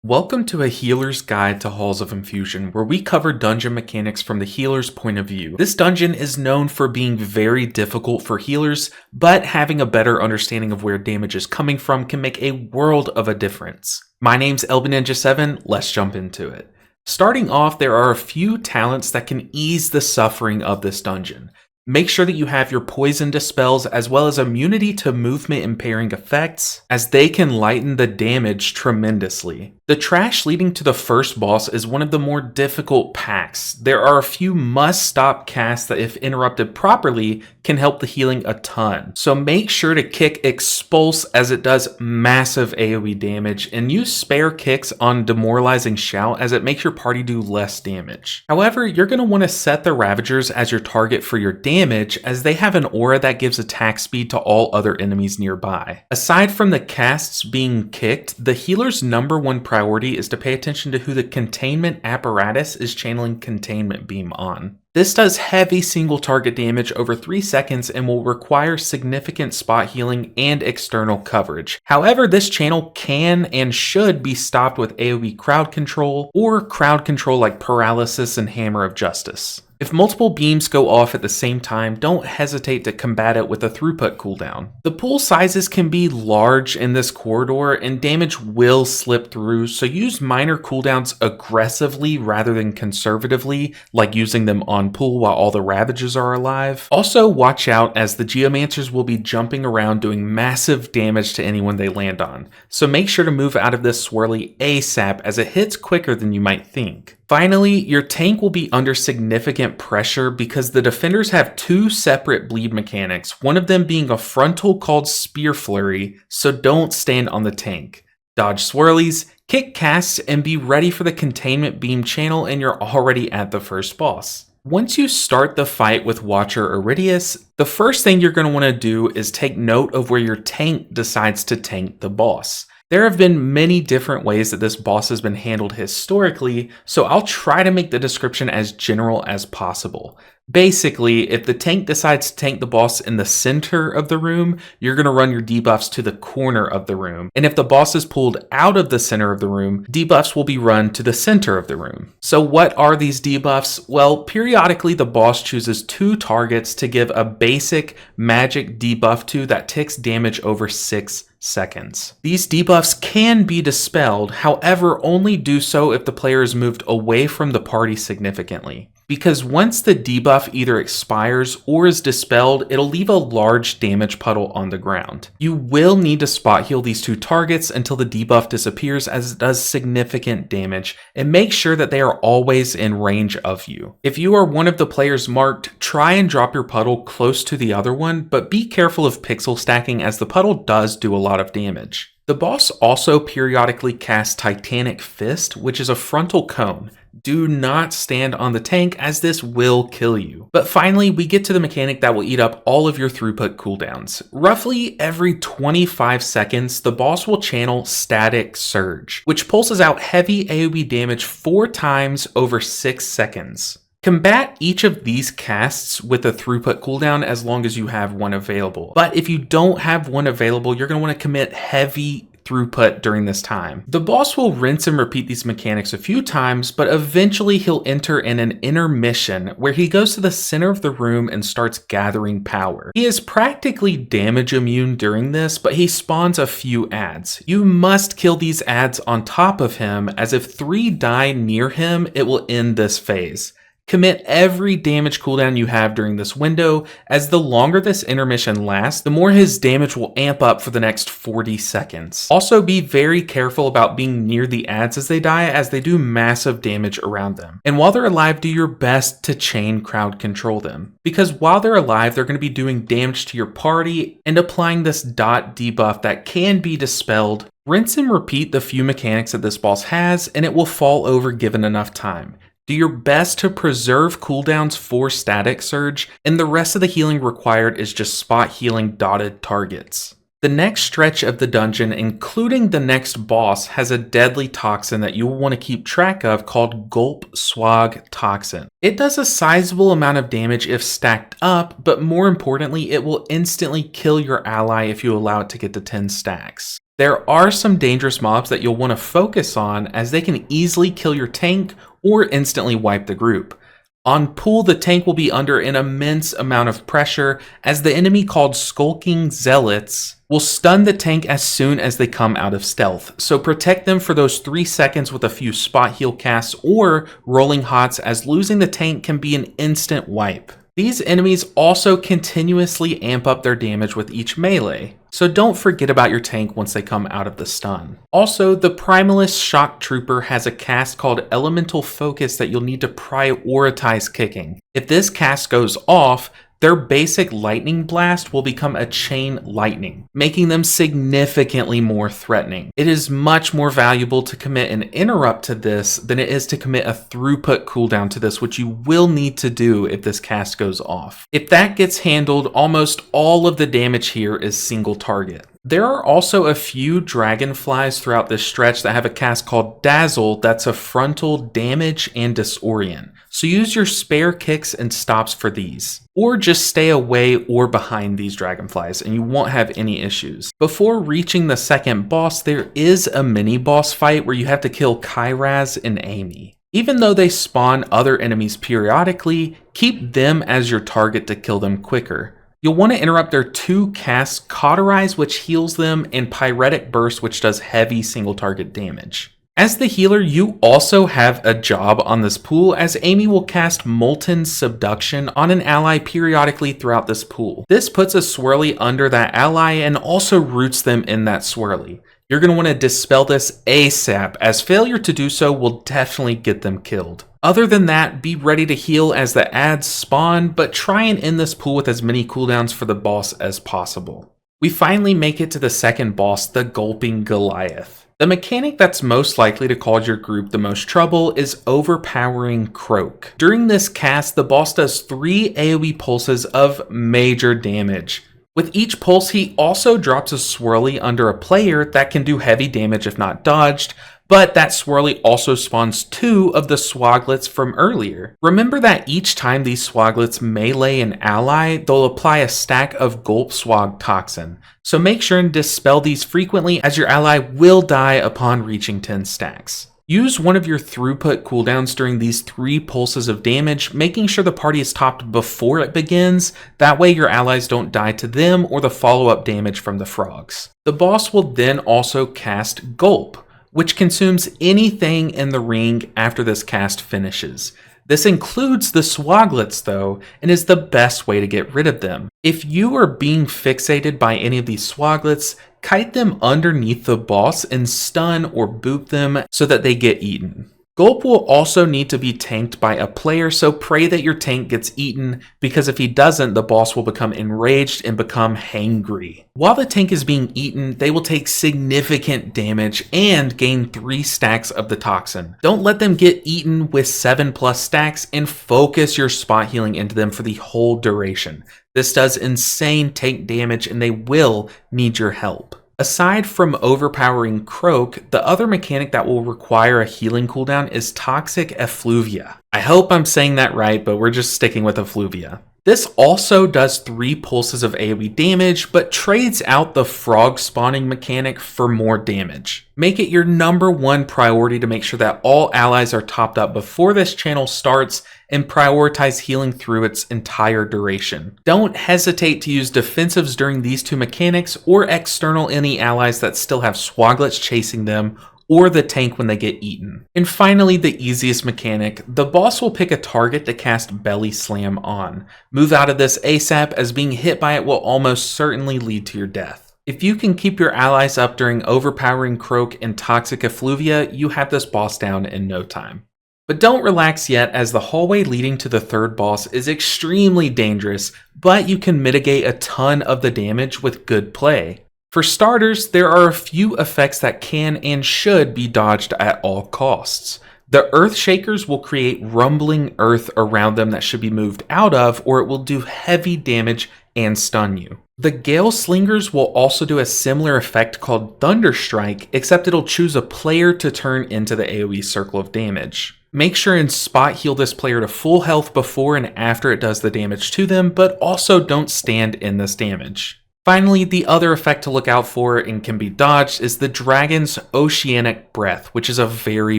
Welcome to a healer's guide to Halls of Infusion, where we cover dungeon mechanics from the healer's point of view. This dungeon is known for being very difficult for healers, but having a better understanding of where damage is coming from can make a world of a difference. My name's ElbenNinja7, let's jump into it. Starting off, there are a few talents that can ease the suffering of this dungeon. Make sure that you have your poison dispels as well as immunity to movement impairing effects, as they can lighten the damage tremendously. The trash leading to the first boss is one of the more difficult packs. There are a few must-stop casts that, if interrupted properly, can help the healing a ton. So make sure to kick Expulse, as it does massive AoE damage, and use spare kicks on Demoralizing Shout, as it makes your party do less damage. However, you're going to want to set the Ravagers as your target for your damage, as they have an aura that gives attack speed to all other enemies nearby. Aside from the casts being kicked, the healer's number one priority is to pay attention to who the containment apparatus is channeling containment beam on. This does heavy single target damage over 3 seconds and will require significant spot healing and external coverage. However, this channel can and should be stopped with AoE crowd control or crowd control like Paralysis and Hammer of Justice. If multiple beams go off at the same time, don't hesitate to combat it with a throughput cooldown. The pool sizes can be large in this corridor and damage will slip through, so use minor cooldowns aggressively rather than conservatively, like using them on pool while all the Ravages are alive. Also watch out, as the Geomancers will be jumping around doing massive damage to anyone they land on, so make sure to move out of this swirly ASAP, as it hits quicker than you might think. Finally, your tank will be under significant pressure because the defenders have two separate bleed mechanics, one of them being a frontal called Spear Flurry, so don't stand on the tank. Dodge swirlies, kick casts, and be ready for the containment beam channel, and you're already at the first boss. Once you start the fight with Watcher Aridus, the first thing you're going to want to do is take note of where your tank decides to tank the boss. There have been many different ways that this boss has been handled historically, so I'll try to make the description as general as possible. Basically, if the tank decides to tank the boss in the center of the room, you're going to run your debuffs to the corner of the room. And if the boss is pulled out of the center of the room, debuffs will be run to the center of the room. So what are these debuffs? Well, periodically the boss chooses two targets to give a basic magic debuff to that ticks damage over 6 seconds. These debuffs can be dispelled, however, only do so if the player is moved away from the party significantly. Because once the debuff either expires or is dispelled, it'll leave a large damage puddle on the ground. You will need to spot heal these two targets until the debuff disappears, as it does significant damage, and make sure that they are always in range of you. If you are one of the players marked, try and drop your puddle close to the other one, but be careful of pixel stacking, as the puddle does do a lot of damage. The boss also periodically casts Titanic Fist, which is a frontal cone. Do not stand on the tank, as this will kill you. But finally, we get to the mechanic that will eat up all of your throughput cooldowns. Roughly every 25 seconds, the boss will channel Static Surge, which pulses out heavy AoE damage 4 times over 6 seconds. Combat each of these casts with a throughput cooldown as long as you have one available. But if you don't have one available, you're going to want to commit heavy throughput during this time. The boss will rinse and repeat these mechanics a few times, but eventually he'll enter in an intermission where he goes to the center of the room and starts gathering power. He is practically damage immune during this, but he spawns a few adds. You must kill these adds on top of him, as if 3 die near him, it will end this phase. Commit every damage cooldown you have during this window, as the longer this intermission lasts, the more his damage will amp up for the next 40 seconds. Also, be very careful about being near the adds as they die, as they do massive damage around them. And while they're alive, do your best to chain crowd control them, because while they're alive, they're going to be doing damage to your party and applying this dot debuff that can be dispelled. Rinse and repeat the few mechanics that this boss has, and it will fall over given enough time. Do your best to preserve cooldowns for Static Surge, and the rest of the healing required is just spot healing dotted targets. The next stretch of the dungeon, including the next boss, has a deadly toxin that you will want to keep track of called Gulp Swag Toxin. It does a sizable amount of damage if stacked up, but more importantly, it will instantly kill your ally if you allow it to get to 10 stacks. There are some dangerous mobs that you'll want to focus on as they can easily kill your tank or instantly wipe the group. On pull, the tank will be under an immense amount of pressure as the enemy called Skulking Zealots will stun the tank as soon as they come out of stealth. So protect them for those 3 seconds with a few spot heal casts or rolling hots, as losing the tank can be an instant wipe. These enemies also continuously amp up their damage with each melee, so don't forget about your tank once they come out of the stun. Also, the Primalist Shock Trooper has a cast called Elemental Focus that you'll need to prioritize kicking. If this cast goes off, their basic lightning blast will become a chain lightning, making them significantly more threatening. It is much more valuable to commit an interrupt to this than it is to commit a throughput cooldown to this, which you will need to do if this cast goes off. If that gets handled, almost all of the damage here is single target. There are also a few dragonflies throughout this stretch that have a cast called Dazzle that's a frontal damage and disorient. So use your spare kicks and stops for these. Or just stay away or behind these dragonflies and you won't have any issues. Before reaching the second boss, there is a mini boss fight where you have to kill Kairaz and Amy. Even though they spawn other enemies periodically, keep them as your target to kill them quicker. You'll want to interrupt their 2 casts, Cauterize, which heals them, and Pyretic Burst, which does heavy single target damage. As the healer, you also have a job on this pool, as Amy will cast Molten Subduction on an ally periodically throughout this pool. This puts a swirly under that ally and also roots them in that swirly. You're going to want to dispel this ASAP, as failure to do so will definitely get them killed. Other than that, be ready to heal as the ads spawn, but try and end this pool with as many cooldowns for the boss as possible. We finally make it to the second boss, the Gulping Goliath. The mechanic that's most likely to cause your group the most trouble is Overpowering Croak. During this cast, the boss does 3 AoE pulses of major damage. With each pulse, he also drops a swirly under a player that can do heavy damage if not dodged, but that swirly also spawns 2 of the swaglets from earlier. Remember that each time these swaglets melee an ally, they'll apply a stack of Gulp Swag Toxin. So make sure and dispel these frequently, as your ally will die upon reaching 10 stacks. Use one of your throughput cooldowns during these 3 pulses of damage, making sure the party is topped before it begins. That way your allies don't die to them or the follow-up damage from the frogs. The boss will then also cast Gulp, which consumes anything in the ring after this cast finishes. This includes the swaglets though, and is the best way to get rid of them. If you are being fixated by any of these swaglets, kite them underneath the boss and stun or boop them so that they get eaten. Gulp will also need to be tanked by a player, so pray that your tank gets eaten, because if he doesn't, the boss will become enraged and become hangry. While the tank is being eaten, they will take significant damage and gain 3 stacks of the toxin. Don't let them get eaten with 7+ stacks, and focus your spot healing into them for the whole duration. This does insane tank damage and they will need your help. Aside from Overpowering Croak, the other mechanic that will require a healing cooldown is Toxic Effluvia. I hope I'm saying that right, but we're just sticking with Effluvia. This also does 3 pulses of AoE damage, but trades out the frog spawning mechanic for more damage. Make it your #1 priority to make sure that all allies are topped up before this channel starts, and prioritize healing through its entire duration. Don't hesitate to use defensives during these 2 mechanics, or external any allies that still have swaglets chasing them, or the tank when they get eaten. And finally, the easiest mechanic, the boss will pick a target to cast Belly Slam on. Move out of this ASAP, as being hit by it will almost certainly lead to your death. If you can keep your allies up during Overpowering Croak and Toxic Effluvia, you have this boss down in no time. But don't relax yet, as the hallway leading to the third boss is extremely dangerous, but you can mitigate a ton of the damage with good play. For starters, there are a few effects that can and should be dodged at all costs. The Earth Shakers will create rumbling earth around them that should be moved out of, or it will do heavy damage and stun you. The Gale Slingers will also do a similar effect called Thunder Strike, except it'll choose a player to turn into the AoE circle of damage. Make sure and spot heal this player to full health before and after it does the damage to them, but also don't stand in this damage. Finally, the other effect to look out for and can be dodged is the dragon's oceanic breath, which is a very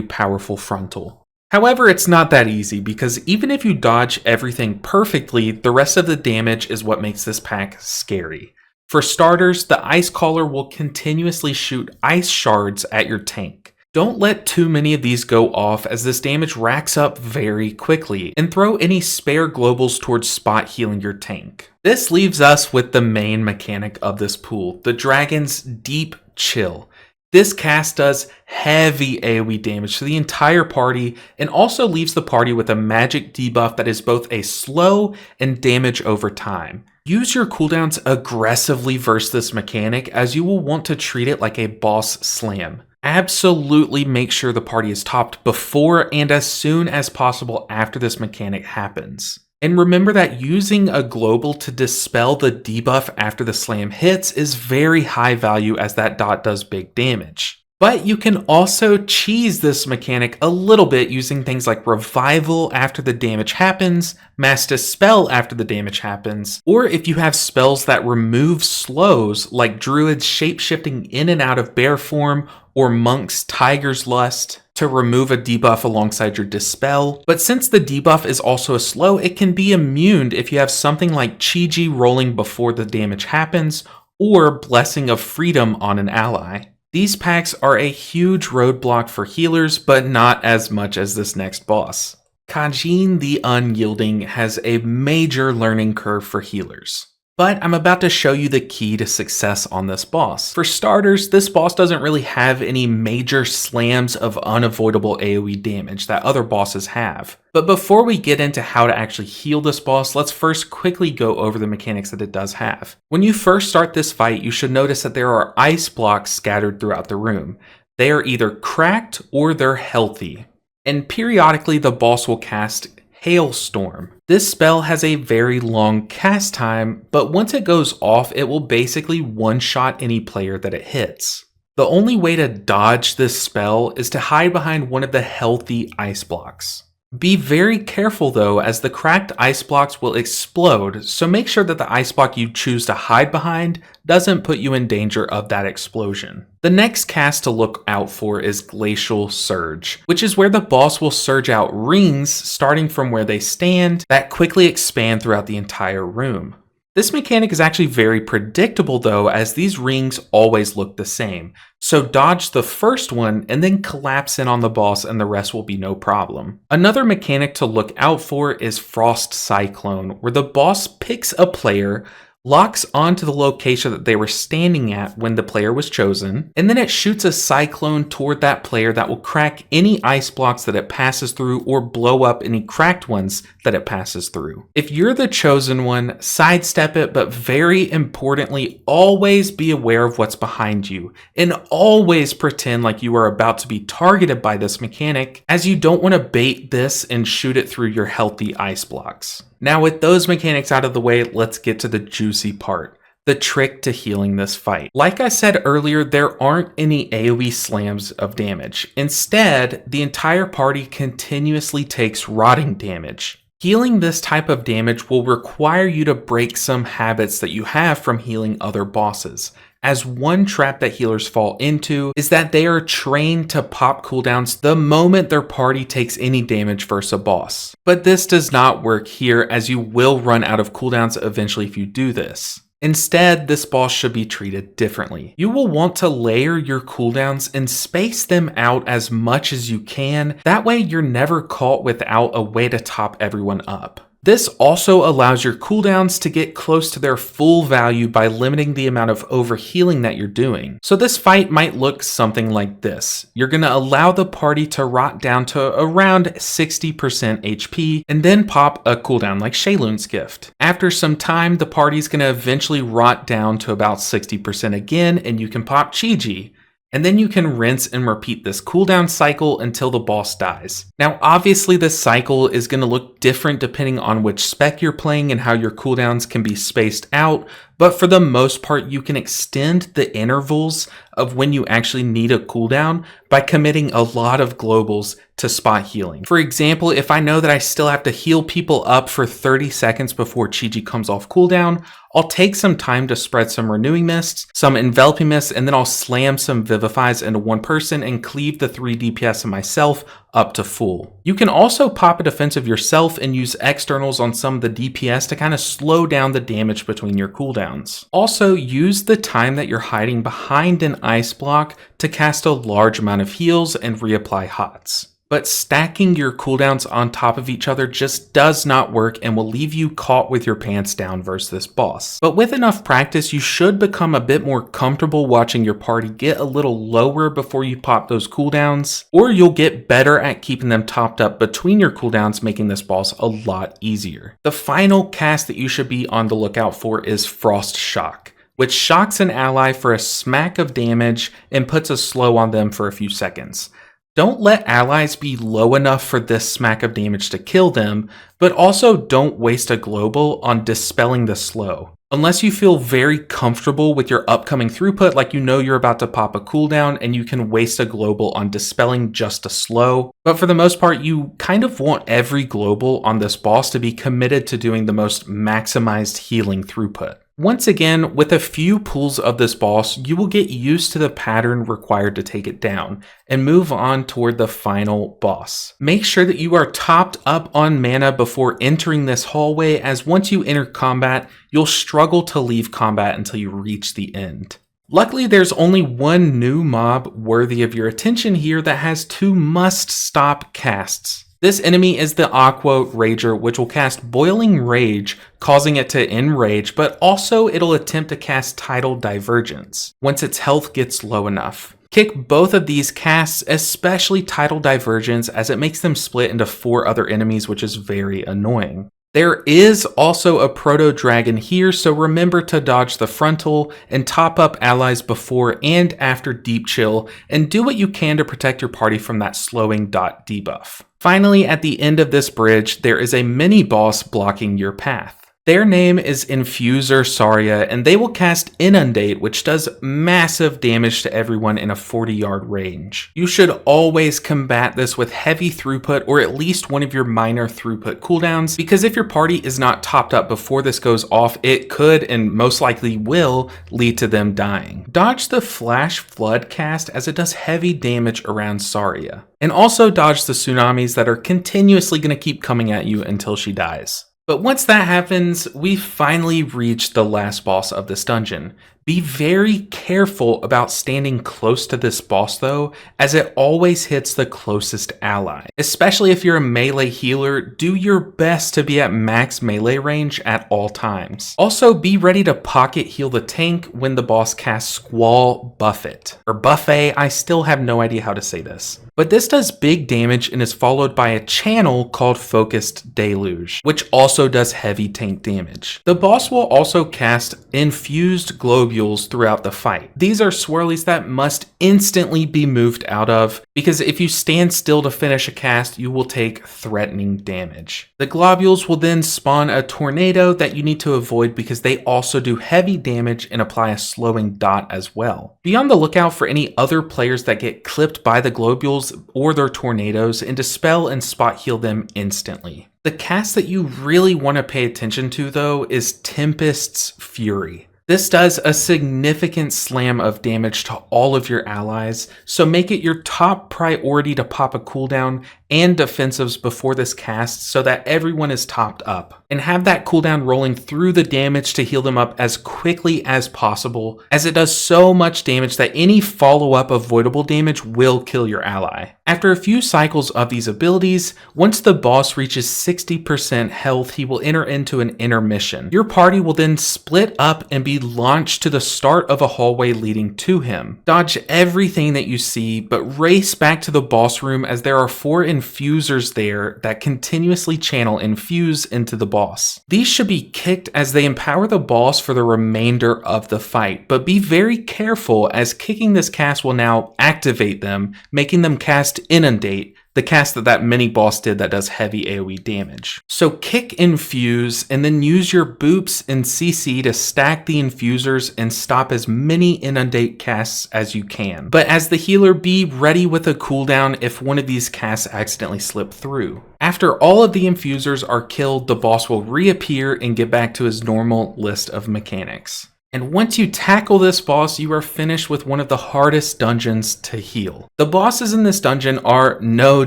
powerful frontal. However, it's not that easy because even if you dodge everything perfectly, the rest of the damage is what makes this pack scary. For starters, the Ice Caller will continuously shoot ice shards at your tank. Don't let too many of these go off as this damage racks up very quickly, and throw any spare globals towards spot healing your tank. This leaves us with the main mechanic of this pool, the dragon's Deep Chill. This cast does heavy AoE damage to the entire party and also leaves the party with a magic debuff that is both a slow and damage over time. Use your cooldowns aggressively versus this mechanic as you will want to treat it like a boss slam. Absolutely make sure the party is topped before and as soon as possible after this mechanic happens. And remember that using a global to dispel the debuff after the slam hits is very high value as that dot does big damage. But you can also cheese this mechanic a little bit using things like Revival after the damage happens, Mass Dispel after the damage happens, or if you have spells that remove slows like Druid's Shapeshifting in and out of bear form or Monk's Tiger's Lust to remove a debuff alongside your Dispel. But since the debuff is also a slow, it can be immune if you have something like Chi-Ji rolling before the damage happens or Blessing of Freedom on an ally. These packs are a huge roadblock for healers, but not as much as this next boss. Khajiit the Unyielding has a major learning curve for healers. But I'm about to show you the key to success on this boss. For starters, this boss doesn't really have any major slams of unavoidable AoE damage that other bosses have. But before we get into how to actually heal this boss, let's first quickly go over the mechanics that it does have. When you first start this fight, you should notice that there are ice blocks scattered throughout the room. They are either cracked or they're healthy. And periodically the boss will cast Hailstorm. This spell has a very long cast time, but once it goes off, it will basically one-shot any player that it hits. The only way to dodge this spell is to hide behind one of the healthy ice blocks. Be very careful though, as the cracked ice blocks will explode, so make sure that the ice block you choose to hide behind doesn't put you in danger of that explosion. The next cast to look out for is Glacial Surge, which is where the boss will surge out rings starting from where they stand that quickly expand throughout the entire room. This mechanic is actually very predictable though, as these rings always look the same. So dodge the first one and then collapse in on the boss and the rest will be no problem. Another mechanic to look out for is Frost Cyclone, where the boss picks a player, locks onto the location that they were standing at when the player was chosen, and then it shoots a cyclone toward that player that will crack any ice blocks that it passes through or blow up any cracked ones that it passes through. If you're the chosen one, sidestep it, but very importantly, always be aware of what's behind you, and always pretend like you are about to be targeted by this mechanic, as you don't want to bait this and shoot it through your healthy ice blocks. Now with those mechanics out of the way, let's get to the juicy part, the trick to healing this fight. Like I said earlier, there aren't any AoE slams of damage. Instead, the entire party continuously takes rotting damage. Healing this type of damage will require you to break some habits that you have from healing other bosses, as one trap that healers fall into is that they are trained to pop cooldowns the moment their party takes any damage versus a boss. But this does not work here, as you will run out of cooldowns eventually if you do this. Instead, this boss should be treated differently. You will want to layer your cooldowns and space them out as much as you can. That way you're never caught without a way to top everyone up. This also allows your cooldowns to get close to their full value by limiting the amount of overhealing that you're doing. So this fight might look something like this. You're going to allow the party to rot down to around 60% HP and then pop a cooldown like Sheilun's Gift. After some time, the party's going to eventually rot down to about 60% again, and you can pop Chi-Ji. And then you can rinse and repeat this cooldown cycle until the boss dies. Now obviously this cycle is going to look different depending on which spec you're playing and how your cooldowns can be spaced out, But for the most part, you can extend the intervals of when you actually need a cooldown by committing a lot of globals to spot healing. For example, if I know that I still have to heal people up for 30 seconds before Chi-Ji comes off cooldown, I'll take some time to spread some renewing mists, some enveloping mists, and then I'll slam some vivifies into one person and cleave the 3 DPS of myself up to full. You can also pop a defensive yourself and use externals on some of the DPS to kind of slow down the damage between your cooldowns. Also, use the time that you're hiding behind an ice block to cast a large amount of heals and reapply hots. But stacking your cooldowns on top of each other just does not work and will leave you caught with your pants down versus this boss. But with enough practice, you should become a bit more comfortable watching your party get a little lower before you pop those cooldowns, or you'll get better at keeping them topped up between your cooldowns, making this boss a lot easier. The final cast that you should be on the lookout for is Frost Shock, which shocks an ally for a smack of damage and puts a slow on them for a few seconds. Don't let allies be low enough for this smack of damage to kill them, but also don't waste a global on dispelling the slow. Unless you feel very comfortable with your upcoming throughput, like you know you're about to pop a cooldown and you can waste a global on dispelling just a slow. But for the most part, you kind of want every global on this boss to be committed to doing the most maximized healing throughput. Once again, with a few pulls of this boss, you will get used to the pattern required to take it down and move on toward the final boss. Make sure that you are topped up on mana before entering this hallway, as once you enter combat, you'll struggle to leave combat until you reach the end. Luckily, there's only one new mob worthy of your attention here that has 2 must-stop casts. This enemy is the Aqua Rager, which will cast Boiling Rage, causing it to enrage, but also it'll attempt to cast Tidal Divergence once its health gets low enough. Kick both of these casts, especially Tidal Divergence, as it makes them split into 4 other enemies, which is very annoying. There is also a Proto-Dragon here, so remember to dodge the frontal and top up allies before and after Deep Chill, and do what you can to protect your party from that slowing dot debuff. Finally, at the end of this bridge, there is a mini-boss blocking your path. Their name is Infuser Saria, and they will cast Inundate, which does massive damage to everyone in a 40-yard range. You should always combat this with heavy throughput or at least one of your minor throughput cooldowns, because if your party is not topped up before this goes off, it could and most likely will lead to them dying. Dodge the Flash Flood cast as it does heavy damage around Saria. And also dodge the tsunamis that are continuously going to keep coming at you until she dies. But once that happens, we finally reach the last boss of this dungeon. Be very careful about standing close to this boss though, as it always hits the closest ally. Especially if you're a melee healer, do your best to be at max melee range at all times. Also, be ready to pocket heal the tank when the boss casts Squall Buffet. Or Buffet, I still have no idea how to say this. But this does big damage and is followed by a channel called Focused Deluge, which also does heavy tank damage. The boss will also cast Infused Globules throughout the fight. These are swirlies that must instantly be moved out of, because if you stand still to finish a cast, you will take threatening damage. The globules will then spawn a tornado that you need to avoid because they also do heavy damage and apply a slowing dot as well. Be on the lookout for any other players that get clipped by the globules or their tornadoes and dispel and spot heal them instantly. The cast that you really want to pay attention to though is Tempest's Fury. This does a significant slam of damage to all of your allies, so make it your top priority to pop a cooldown and defensives before this cast so that everyone is topped up. And have that cooldown rolling through the damage to heal them up as quickly as possible, as it does so much damage that any follow-up avoidable damage will kill your ally. After a few cycles of these abilities, once the boss reaches 60% health, he will enter into an intermission. Your party will then split up and be launched to the start of a hallway leading to him. Dodge everything that you see, but race back to the boss room as there are 4 infusers there that continuously channel infuse into the boss. These should be kicked as they empower the boss for the remainder of the fight, but be very careful as kicking this cast will now activate them, making them cast Inundate, the cast that mini boss did that does heavy AoE damage. So kick Infuse and then use your boops and CC to stack the infusers and stop as many inundate casts as you can. But as the healer, be ready with a cooldown if one of these casts accidentally slip through. After all of the infusers are killed, the boss will reappear and get back to his normal list of mechanics. And once you tackle this boss, you are finished with one of the hardest dungeons to heal. The bosses in this dungeon are no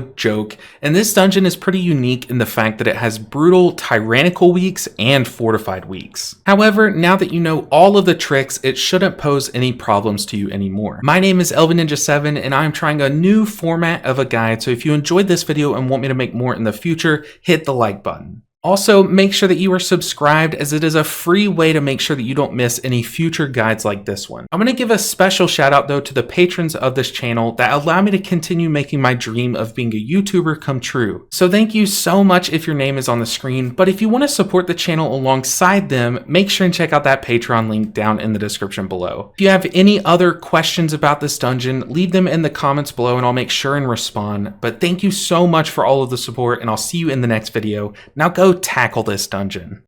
joke, and this dungeon is pretty unique in the fact that it has brutal tyrannical weeks and fortified weeks. However, now that you know all of the tricks, it shouldn't pose any problems to you anymore. My name is ElvinNinja7, and I'm trying a new format of a guide, so if you enjoyed this video and want me to make more in the future, hit the like button. Also, make sure that you are subscribed, as it is a free way to make sure that you don't miss any future guides like this one. I'm going to give a special shout out though to the patrons of this channel that allow me to continue making my dream of being a YouTuber come true. So thank you so much if your name is on the screen, but if you want to support the channel alongside them, make sure and check out that Patreon link down in the description below. If you have any other questions about this dungeon, leave them in the comments below and I'll make sure and respond. But thank you so much for all of the support, and I'll see you in the next video. Now go tackle this dungeon.